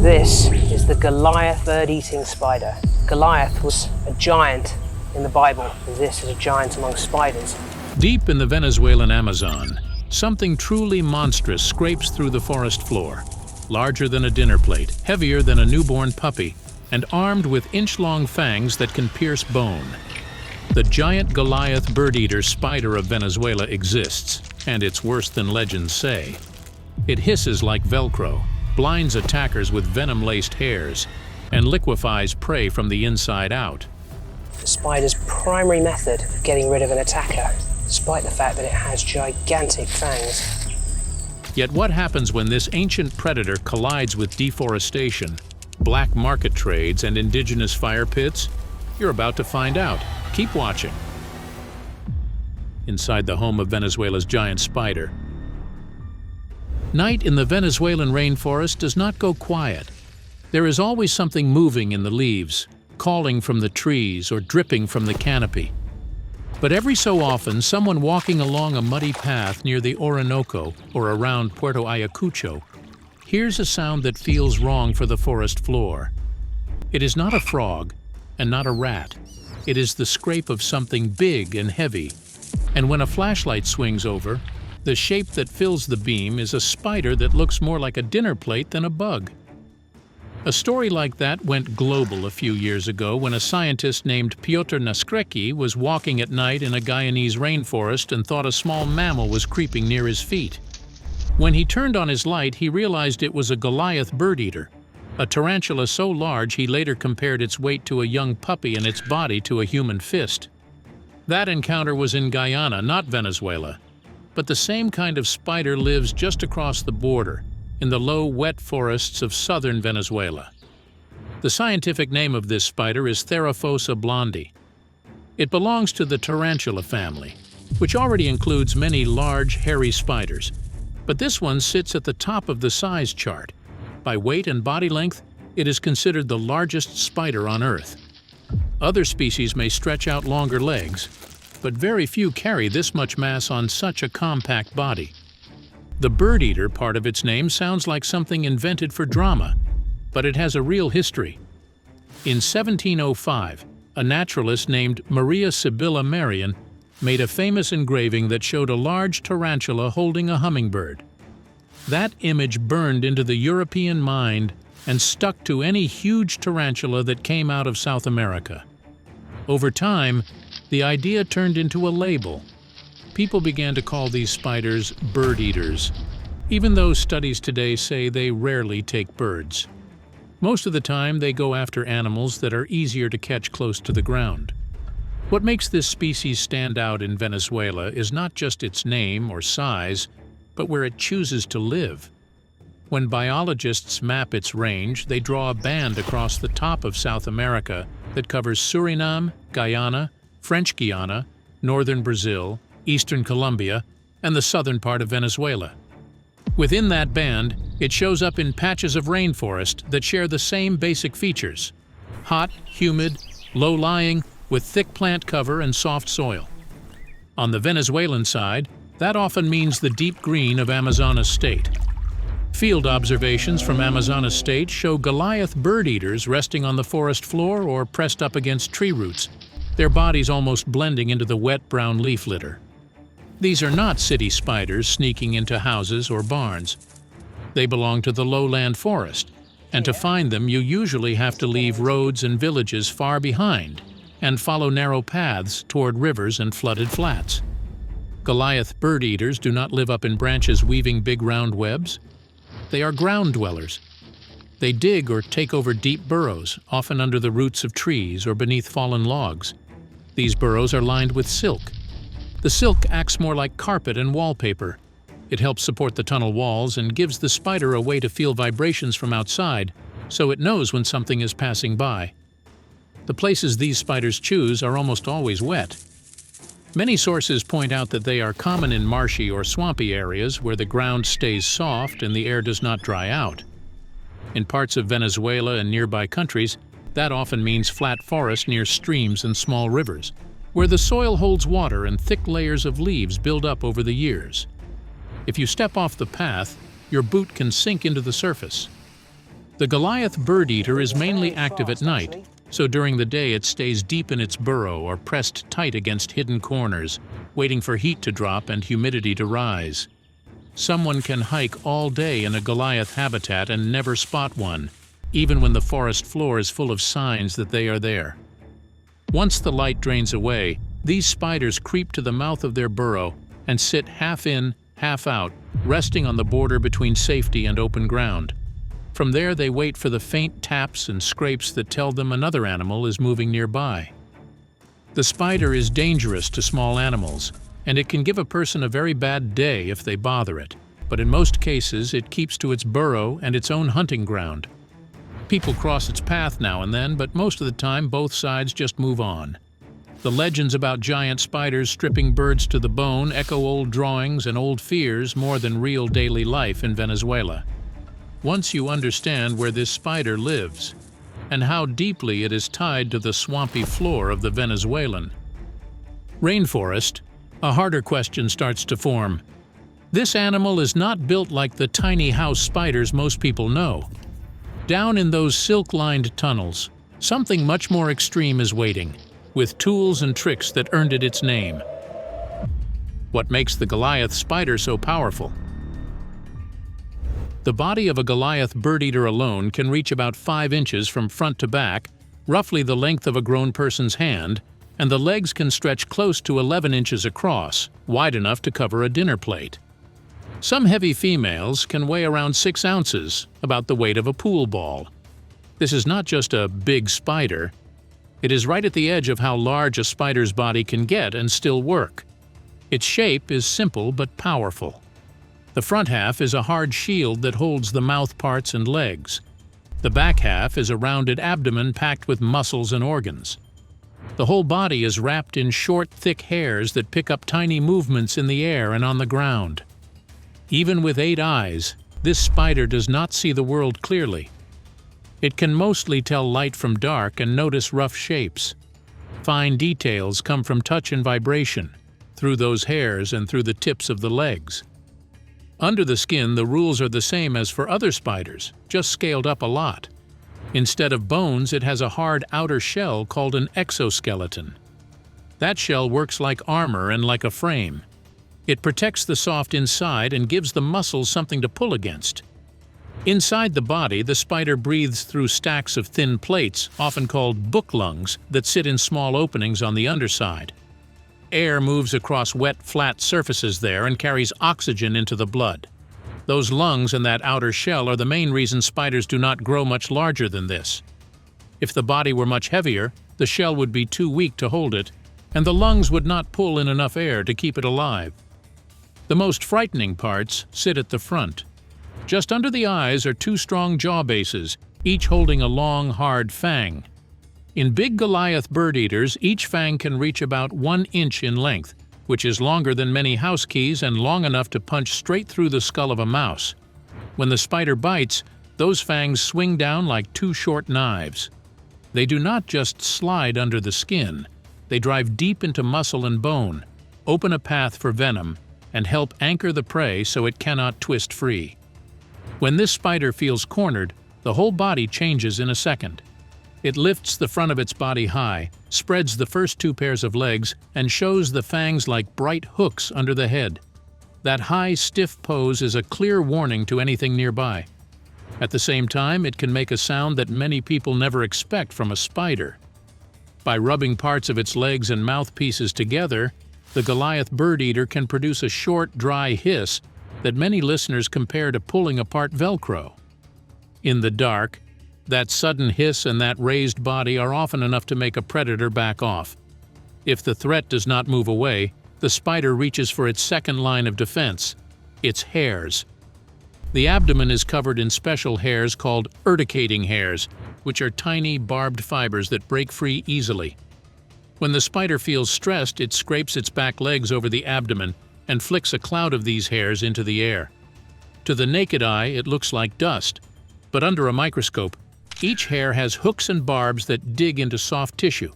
This is the Goliath bird-eating spider. Goliath was a giant in the Bible, and this is a giant among spiders. Deep in the Venezuelan Amazon, something truly monstrous scrapes through the forest floor. Larger than a dinner plate, heavier than a newborn puppy, and armed with inch-long fangs that can pierce bone. The giant Goliath birdeater spider of Venezuela exists, and it's worse than legends say. It hisses like Velcro, blinds attackers with venom-laced hairs, and liquefies prey from the inside out. The spider's primary method of getting rid of an attacker, despite the fact that it has gigantic fangs. Yet what happens when this ancient predator collides with deforestation, black market trades, and indigenous fire pits? You're about to find out. Keep watching. Inside the home of Venezuela's giant spider. Night in the Venezuelan rainforest does not go quiet. There is always something moving in the leaves, calling from the trees or dripping from the canopy. But every so often, someone walking along a muddy path near the Orinoco or around Puerto Ayacucho hears a sound that feels wrong for the forest floor. It is not a frog and not a rat. It is the scrape of something big and heavy. And when a flashlight swings over, the shape that fills the beam is a spider that looks more like a dinner plate than a bug. A story like that went global a few years ago when a scientist named Piotr Naskreki was walking at night in a Guyanese rainforest and thought a small mammal was creeping near his feet. When he turned on his light, he realized it was a Goliath birdeater, a tarantula so large he later compared its weight to a young puppy and its body to a human fist. That encounter was in Guyana, not Venezuela. But the same kind of spider lives just across the border, in the low, wet forests of southern Venezuela. The scientific name of this spider is Theraphosa blondi. It belongs to the tarantula family, which already includes many large, hairy spiders. But this one sits at the top of the size chart. By weight and body length, it is considered the largest spider on Earth. Other species may stretch out longer legs, but very few carry this much mass on such a compact body. The bird-eater part of its name sounds like something invented for drama, but it has a real history. In 1705, a naturalist named Maria Sibylla Merian made a famous engraving that showed a large tarantula holding a hummingbird. That image burned into the European mind and stuck to any huge tarantula that came out of South America. Over time, the idea turned into a label. People began to call these spiders bird-eaters, even though studies today say they rarely take birds. Most of the time, they go after animals that are easier to catch close to the ground. What makes this species stand out in Venezuela is not just its name or size, but where it chooses to live. When biologists map its range, they draw a band across the top of South America that covers Suriname, Guyana, French Guiana, northern Brazil, eastern Colombia, and the southern part of Venezuela. Within that band, it shows up in patches of rainforest that share the same basic features: hot, humid, low-lying, with thick plant cover and soft soil. On the Venezuelan side, that often means the deep green of Amazonas state. Field observations from Amazonas state show Goliath bird-eaters resting on the forest floor or pressed up against tree roots, their bodies almost blending into the wet brown leaf litter. These are not city spiders sneaking into houses or barns. They belong to the lowland forest, and to find them you usually have to leave roads and villages far behind and follow narrow paths toward rivers and flooded flats. Goliath bird-eaters do not live up in branches weaving big round webs. They are ground dwellers. They dig or take over deep burrows, often under the roots of trees or beneath fallen logs. These burrows are lined with silk. The silk acts more like carpet and wallpaper. It helps support the tunnel walls and gives the spider a way to feel vibrations from outside, so it knows when something is passing by. The places these spiders choose are almost always wet. Many sources point out that they are common in marshy or swampy areas where the ground stays soft and the air does not dry out. In parts of Venezuela and nearby countries, that often means flat forest near streams and small rivers, where the soil holds water and thick layers of leaves build up over the years. If you step off the path, your boot can sink into the surface. The Goliath birdeater is mainly active at night, so during the day it stays deep in its burrow or pressed tight against hidden corners, waiting for heat to drop and humidity to rise. Someone can hike all day in a Goliath habitat and never spot one, even when the forest floor is full of signs that they are there. Once the light drains away, these spiders creep to the mouth of their burrow and sit half in, half out, resting on the border between safety and open ground. From there they wait for the faint taps and scrapes that tell them another animal is moving nearby. The spider is dangerous to small animals, and it can give a person a very bad day if they bother it, but in most cases it keeps to its burrow and its own hunting ground. People cross its path now and then, but most of the time both sides just move on. The legends about giant spiders stripping birds to the bone echo old drawings and old fears more than real daily life in Venezuela. Once you understand where this spider lives, and how deeply it is tied to the swampy floor of the Venezuelan rainforest, a harder question starts to form. This animal is not built like the tiny house spiders most people know. Down in those silk-lined tunnels, something much more extreme is waiting, with tools and tricks that earned it its name. What makes the Goliath spider so powerful? The body of a Goliath birdeater alone can reach about 5 inches from front to back, roughly the length of a grown person's hand, and the legs can stretch close to 11 inches across, wide enough to cover a dinner plate. Some heavy females can weigh around 6 ounces, about the weight of a pool ball. This is not just a big spider. It is right at the edge of how large a spider's body can get and still work. Its shape is simple but powerful. The front half is a hard shield that holds the mouth parts and legs. The back half is a rounded abdomen packed with muscles and organs. The whole body is wrapped in short, thick hairs that pick up tiny movements in the air and on the ground. Even with 8 eyes, this spider does not see the world clearly. It can mostly tell light from dark and notice rough shapes. Fine details come from touch and vibration, through those hairs and through the tips of the legs. Under the skin, the rules are the same as for other spiders, just scaled up a lot. Instead of bones, it has a hard outer shell called an exoskeleton. That shell works like armor and like a frame. It protects the soft inside and gives the muscles something to pull against. Inside the body, the spider breathes through stacks of thin plates, often called book lungs, that sit in small openings on the underside. Air moves across wet, flat surfaces there and carries oxygen into the blood. Those lungs and that outer shell are the main reason spiders do not grow much larger than this. If the body were much heavier, the shell would be too weak to hold it, and the lungs would not pull in enough air to keep it alive. The most frightening parts sit at the front. Just under the eyes are 2 strong jaw bases, each holding a long, hard fang. In big Goliath birdeaters, each fang can reach about 1 inch in length, which is longer than many house keys and long enough to punch straight through the skull of a mouse. When the spider bites, those fangs swing down like 2 short knives. They do not just slide under the skin. They drive deep into muscle and bone, open a path for venom, and help anchor the prey so it cannot twist free. When this spider feels cornered, the whole body changes in a second. It lifts the front of its body high, spreads the first 2 pairs of legs, and shows the fangs like bright hooks under the head. That high, stiff pose is a clear warning to anything nearby. At the same time, it can make a sound that many people never expect from a spider. By rubbing parts of its legs and mouthpieces together, the Goliath birdeater can produce a short, dry hiss that many listeners compare to pulling apart Velcro. In the dark, that sudden hiss and that raised body are often enough to make a predator back off. If the threat does not move away, the spider reaches for its second line of defense, its hairs. The abdomen is covered in special hairs called urticating hairs, which are tiny, barbed fibers that break free easily. When the spider feels stressed, it scrapes its back legs over the abdomen and flicks a cloud of these hairs into the air. To the naked eye, it looks like dust, but under a microscope, each hair has hooks and barbs that dig into soft tissue.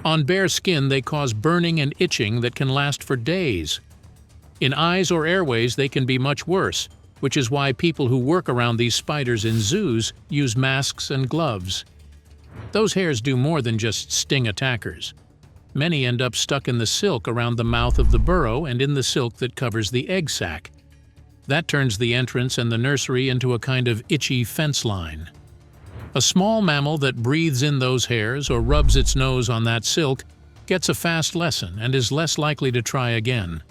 On bare skin, they cause burning and itching that can last for days. In eyes or airways, they can be much worse, which is why people who work around these spiders in zoos use masks and gloves. Those hairs do more than just sting attackers. Many end up stuck in the silk around the mouth of the burrow and in the silk that covers the egg sac. That turns the entrance and the nursery into a kind of itchy fence line. A small mammal that breathes in those hairs or rubs its nose on that silk gets a fast lesson and is less likely to try again.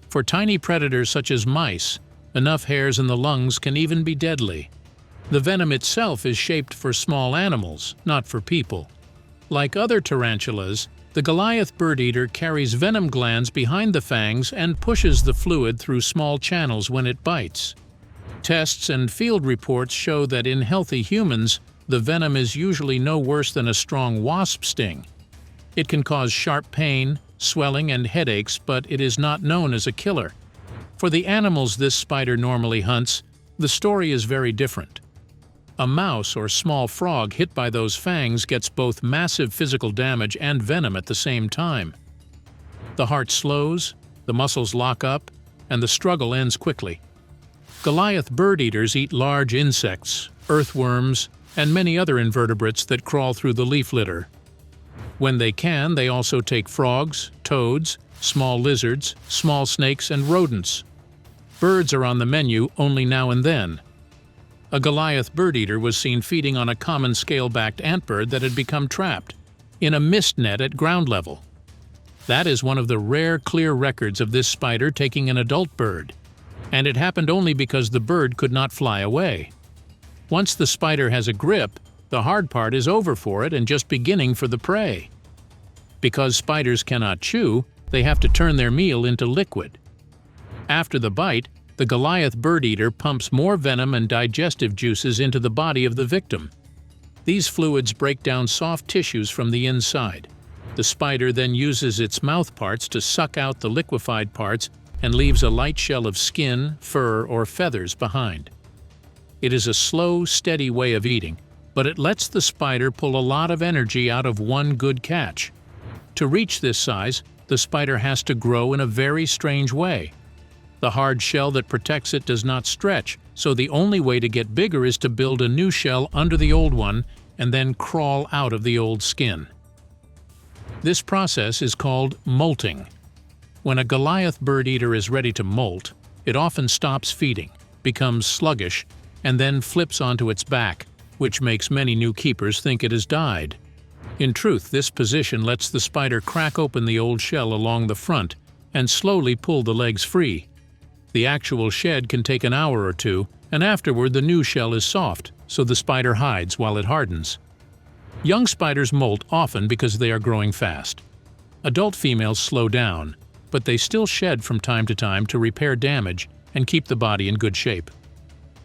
For tiny predators such as mice, enough hairs in the lungs can even be deadly. The venom itself is shaped for small animals, not for people. Like other tarantulas, the Goliath birdeater carries venom glands behind the fangs and pushes the fluid through small channels when it bites. Tests and field reports show that in healthy humans, the venom is usually no worse than a strong wasp sting. It can cause sharp pain, swelling, and headaches, but it is not known as a killer. For the animals this spider normally hunts, the story is very different. A mouse or small frog hit by those fangs gets both massive physical damage and venom at the same time. The heart slows, the muscles lock up, and the struggle ends quickly. Goliath birdeaters eat large insects, earthworms, and many other invertebrates that crawl through the leaf litter. When they can, they also take frogs, toads, small lizards, small snakes, and rodents. Birds are on the menu only now and then. A Goliath birdeater was seen feeding on a common scale-backed antbird that had become trapped in a mist net at ground level. That is one of the rare clear records of this spider taking an adult bird, and it happened only because the bird could not fly away. Once the spider has a grip, the hard part is over for it and just beginning for the prey. Because spiders cannot chew, they have to turn their meal into liquid. After the bite, the Goliath birdeater pumps more venom and digestive juices into the body of the victim. These fluids break down soft tissues from the inside. The spider then uses its mouth parts to suck out the liquefied parts and leaves a light shell of skin, fur, or feathers behind. It is a slow, steady way of eating, but it lets the spider pull a lot of energy out of one good catch. To reach this size, the spider has to grow in a very strange way. The hard shell that protects it does not stretch, so the only way to get bigger is to build a new shell under the old one and then crawl out of the old skin. This process is called molting. When a Goliath birdeater is ready to molt, it often stops feeding, becomes sluggish, and then flips onto its back, which makes many new keepers think it has died. In truth, this position lets the spider crack open the old shell along the front and slowly pull the legs free. The actual shed can take an hour or two, and afterward the new shell is soft, so the spider hides while it hardens. Young spiders molt often because they are growing fast. Adult females slow down, but they still shed from time to time to repair damage and keep the body in good shape.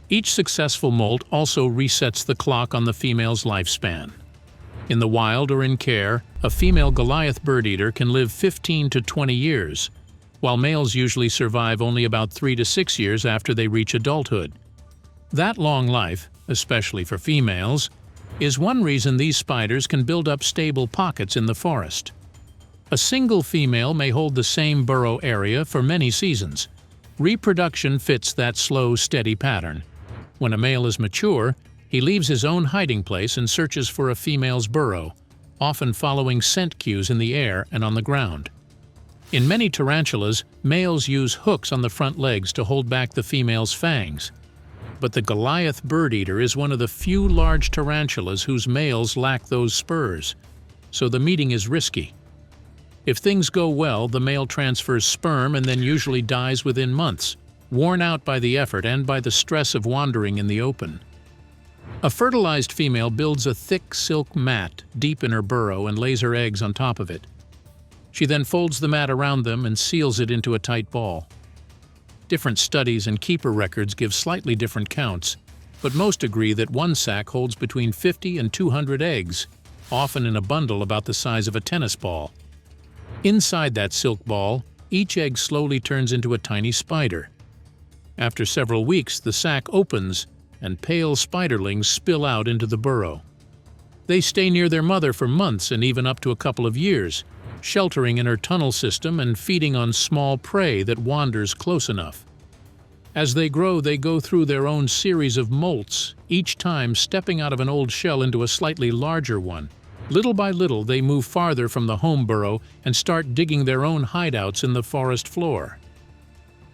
Each successful molt also resets the clock on the female's lifespan. In the wild or in care, a female Goliath birdeater can live 15 to 20 years, while males usually survive only about 3 to 6 years after they reach adulthood. That long life, especially for females, is one reason these spiders can build up stable pockets in the forest. A single female may hold the same burrow area for many seasons. Reproduction fits that slow, steady pattern. When a male is mature, he leaves his own hiding place and searches for a female's burrow, often following scent cues in the air and on the ground. In many tarantulas, males use hooks on the front legs to hold back the female's fangs. But the Goliath birdeater is one of the few large tarantulas whose males lack those spurs, so the meeting is risky. If things go well, the male transfers sperm and then usually dies within months, worn out by the effort and by the stress of wandering in the open. A fertilized female builds a thick silk mat deep in her burrow and lays her eggs on top of it. She then folds the mat around them and seals it into a tight ball. Different studies and keeper records give slightly different counts, but most agree that one sac holds between 50 and 200 eggs, often in a bundle about the size of a tennis ball. Inside that silk ball, each egg slowly turns into a tiny spider. After several weeks, the sac opens and pale spiderlings spill out into the burrow. They stay near their mother for months and even up to a couple of years, sheltering in her tunnel system and feeding on small prey that wanders close enough. As they go through their own series of molts, each time stepping out of an old shell into a slightly larger one. Little by little, they move farther from the home burrow and start digging their own hideouts in the forest floor.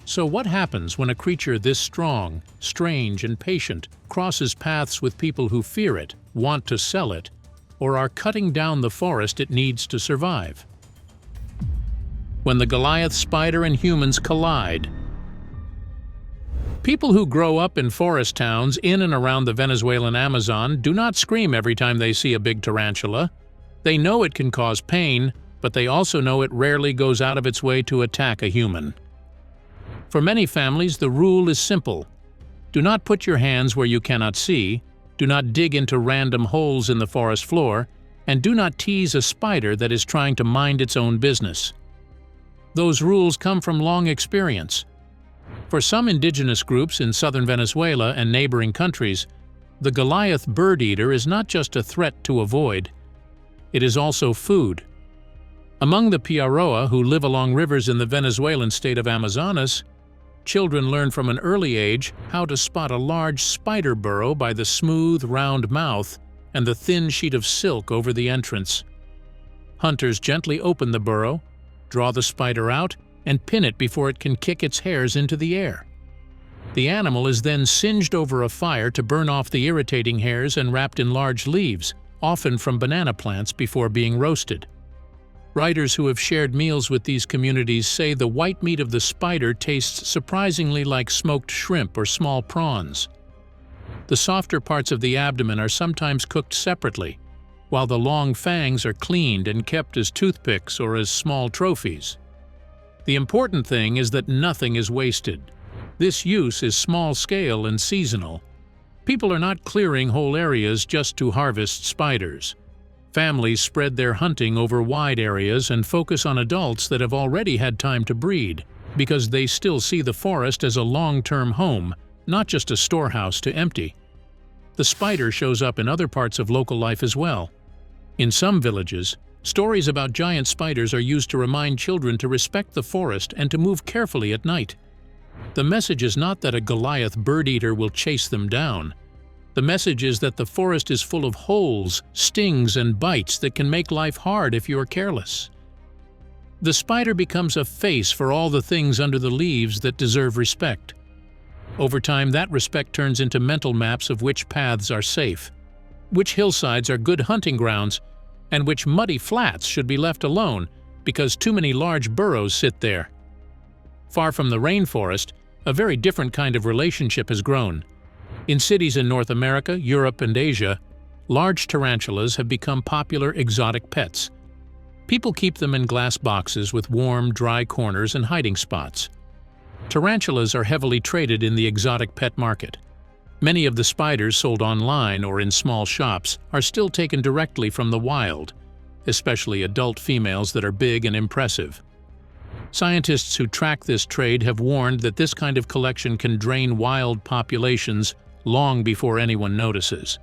So what happens when a creature this strong, strange, and patient crosses paths with people who fear it, want to sell it, or are cutting down the forest it needs to survive? When the Goliath spider and humans collide. People who grow up in forest towns in and around the Venezuelan Amazon do not scream every time they see a big tarantula. They know it can cause pain, but they also know it rarely goes out of its way to attack a human. For many families, the rule is simple. Do not put your hands where you cannot see, do not dig into random holes in the forest floor, and do not tease a spider that is trying to mind its own business. Those rules come from long experience. For some indigenous groups in southern Venezuela and neighboring countries, the Goliath birdeater is not just a threat to avoid, it is also food. Among the Piaroa who live along rivers in the Venezuelan state of Amazonas, children learn from an early age how to spot a large spider burrow by the smooth, round mouth and the thin sheet of silk over the entrance. Hunters gently open the burrow, draw the spider out, and pin it before it can kick its hairs into the air. The animal is then singed over a fire to burn off the irritating hairs and wrapped in large leaves, often from banana plants, before being roasted. Writers who have shared meals with these communities say the white meat of the spider tastes surprisingly like smoked shrimp or small prawns. The softer parts of the abdomen are sometimes cooked separately, while the long fangs are cleaned and kept as toothpicks or as small trophies. The important thing is that nothing is wasted. This use is small-scale and seasonal. People are not clearing whole areas just to harvest spiders. Families spread their hunting over wide areas and focus on adults that have already had time to breed, because they still see the forest as a long-term home, not just a storehouse to empty. The spider shows up in other parts of local life as well. In some villages, stories about giant spiders are used to remind children to respect the forest and to move carefully at night. The message is not that a Goliath birdeater will chase them down. The message is that the forest is full of holes, stings, and bites that can make life hard if you are careless. The spider becomes a face for all the things under the leaves that deserve respect. Over time, that respect turns into mental maps of which paths are safe, which hillsides are good hunting grounds, and which muddy flats should be left alone because too many large burrows sit there. Far from the rainforest, a very different kind of relationship has grown. In cities in North America, Europe, and Asia, large tarantulas have become popular exotic pets. People keep them in glass boxes with warm, dry corners and hiding spots. Tarantulas are heavily traded in the exotic pet market. Many of the spiders sold online or in small shops are still taken directly from the wild, especially adult females that are big and impressive. Scientists who track this trade have warned that this kind of collection can drain wild populations long before anyone notices.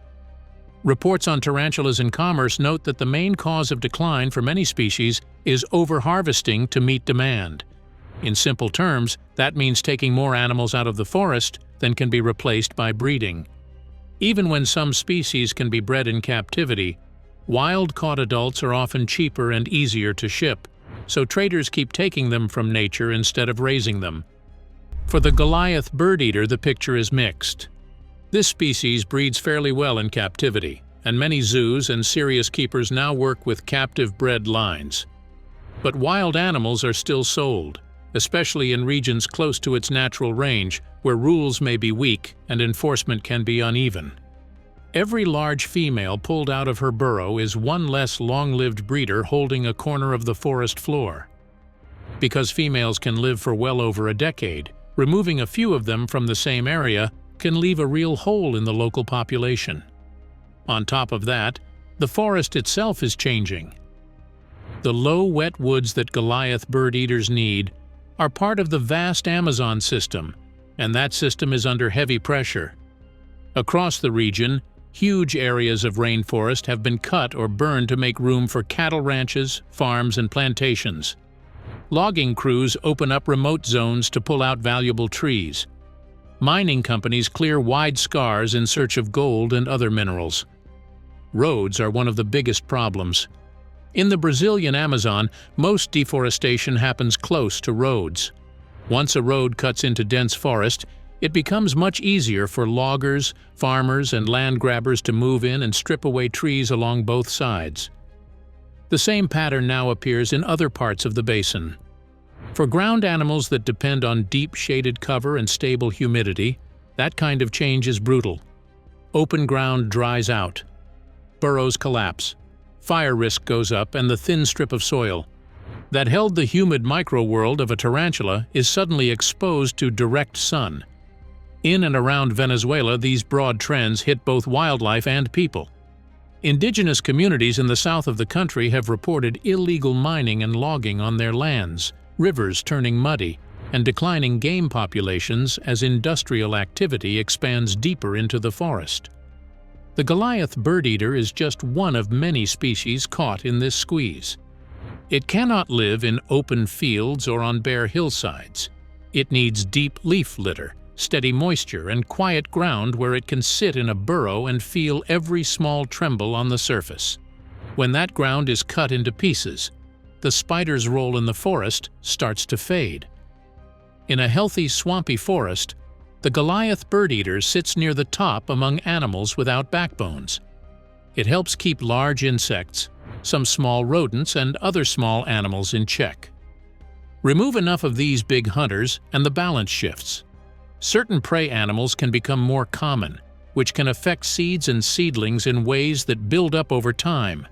Reports on tarantulas in commerce note that the main cause of decline for many species is overharvesting to meet demand. In simple terms, that means taking more animals out of the forest than can be replaced by breeding. Even when some species can be bred in captivity, wild-caught adults are often cheaper and easier to ship, so traders keep taking them from nature instead of raising them. For the Goliath birdeater, the picture is mixed. This species breeds fairly well in captivity, and many zoos and serious keepers now work with captive-bred lines. But wild animals are still sold, especially in regions close to its natural range, where rules may be weak and enforcement can be uneven. Every large female pulled out of her burrow is one less long-lived breeder holding a corner of the forest floor. Because females can live for well over a decade, removing a few of them from the same area can leave a real hole in the local population. On top of that, the forest itself is changing. The low, wet woods that Goliath birdeaters need are part of the vast Amazon system, and that system is under heavy pressure. Across the region, huge areas of rainforest have been cut or burned to make room for cattle ranches, farms, and plantations. Logging crews open up remote zones to pull out valuable trees. Mining companies clear wide scars in search of gold and other minerals. Roads are one of the biggest problems. In the Brazilian Amazon, most deforestation happens close to roads. Once a road cuts into dense forest, it becomes much easier for loggers, farmers, and land grabbers to move in and strip away trees along both sides. The same pattern now appears in other parts of the basin. For ground animals that depend on deep shaded cover and stable humidity, that kind of change is brutal. Open ground dries out. Burrows collapse. Fire risk goes up, and the thin strip of soil that held the humid microworld of a tarantula is suddenly exposed to direct sun. In and around Venezuela, these broad trends hit both wildlife and people. Indigenous communities in the south of the country have reported illegal mining and logging on their lands, rivers turning muddy, and declining game populations as industrial activity expands deeper into the forest. The Goliath birdeater is just one of many species caught in this squeeze. It cannot live in open fields or on bare hillsides. It needs deep leaf litter, steady moisture, and quiet ground where it can sit in a burrow and feel every small tremble on the surface. When that ground is cut into pieces, the spider's role in the forest starts to fade. In a healthy, swampy forest, the Goliath birdeater sits near the top among animals without backbones. It helps keep large insects, some small rodents, and other small animals in check. Remove enough of these big hunters and the balance shifts. Certain prey animals can become more common, which can affect seeds and seedlings in ways that build up over time.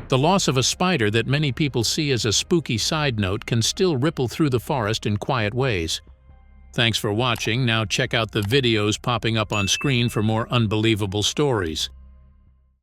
The loss of a spider that many people see as a spooky side note can still ripple through the forest in quiet ways. Thanks for watching. Now check out the videos popping up on screen for more unbelievable stories.